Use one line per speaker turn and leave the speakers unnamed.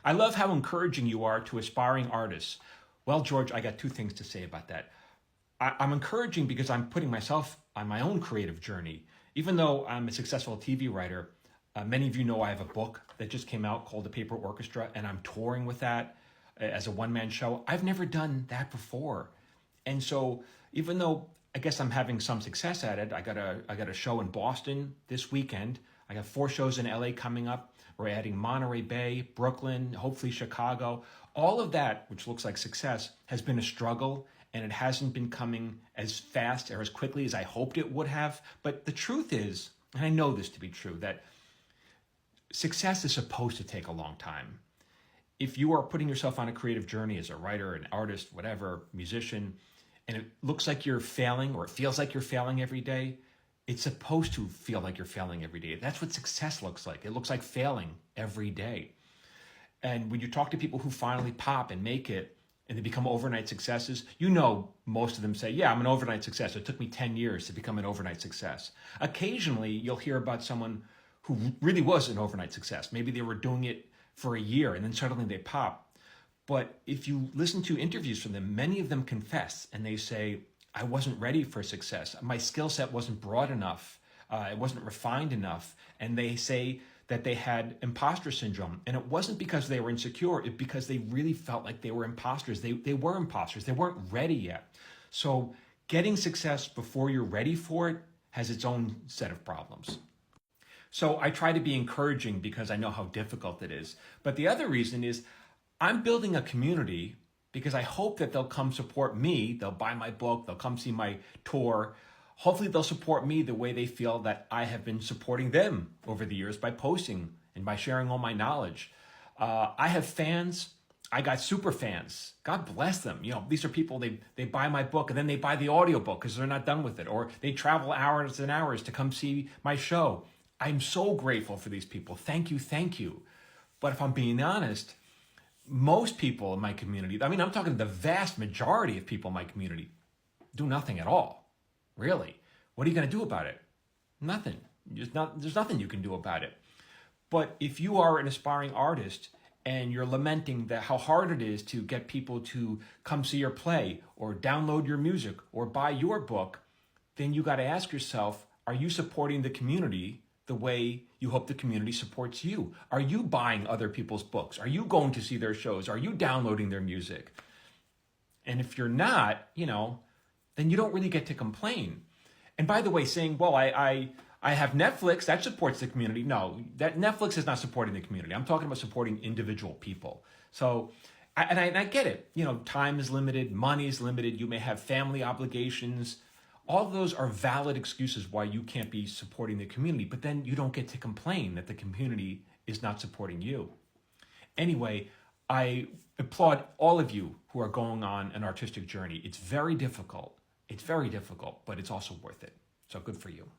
I love how encouraging you are to aspiring artists. Well, George, I got two things to say about that. I'm encouraging because I'm putting myself on my own creative journey. Even though I'm a successful TV writer, many of you know I have a book that just came out called The Paper Orchestra, and I'm touring with that as a one-man show. I've never done that before. And so even though I guess I'm having some success at it, I got a show in Boston this weekend. I got 4 shows in LA coming up. We're adding Monterey Bay, Brooklyn, hopefully Chicago. All of that, which looks like success, has been a struggle, and it hasn't been coming as fast or as quickly as I hoped it would have. But the truth is, and I know this to be true, that success is supposed to take a long time. If you are putting yourself on a creative journey as a writer, an artist, whatever, musician, and it looks like you're failing or it feels like you're failing every day, it's supposed to feel like you're failing every day. That's what success looks like. It looks like failing every day. And when you talk to people who finally pop and make it and they become overnight successes, you know most of them say, yeah, I'm an overnight success. It took me 10 years to become an overnight success. Occasionally, you'll hear about someone who really was an overnight success. Maybe they were doing it for a year and then suddenly they pop. But if you listen to interviews from them, many of them confess and they say, I wasn't ready for success. My skill set wasn't broad enough. It wasn't refined enough. And they say that they had imposter syndrome. And it wasn't because they were insecure. It's because they really felt like they were imposters. They were imposters. They weren't ready yet. So getting success before you're ready for it has its own set of problems. So I try to be encouraging because I know how difficult it is. But the other reason is I'm building a community because I hope that they'll come support me. They'll buy my book. They'll come see my tour. Hopefully they'll support me the way they feel that I have been supporting them over the years by posting and by sharing all my knowledge. I have fans. I got super fans. God bless them. You know, these are people, they buy my book and then they buy the audiobook because they're not done with it. Or they travel hours and hours to come see my show. I'm so grateful for these people. Thank you, thank you. But if I'm being honest, most people in my community, I mean, I'm talking the vast majority of people in my community, do nothing at all. Really. What are you going to do about it? Nothing. There's nothing you can do about it. But if you are an aspiring artist and you're lamenting that how hard it is to get people to come see your play or download your music or buy your book, then you got to ask yourself, are you supporting the community the way you hope the community supports you? Are you buying other people's books? Are you going to see their shows? Are you downloading their music? And if you're not, then you don't really get to complain. And by the way, saying, well, I have Netflix, that supports the community. No, that Netflix is not supporting the community. I'm talking about supporting individual people. So, I get it. Time is limited, money is limited. You may have family obligations. All of those are valid excuses why you can't be supporting the community, but then you don't get to complain that the community is not supporting you. Anyway, I applaud all of you who are going on an artistic journey. It's very difficult. It's very difficult, but it's also worth it. So good for you.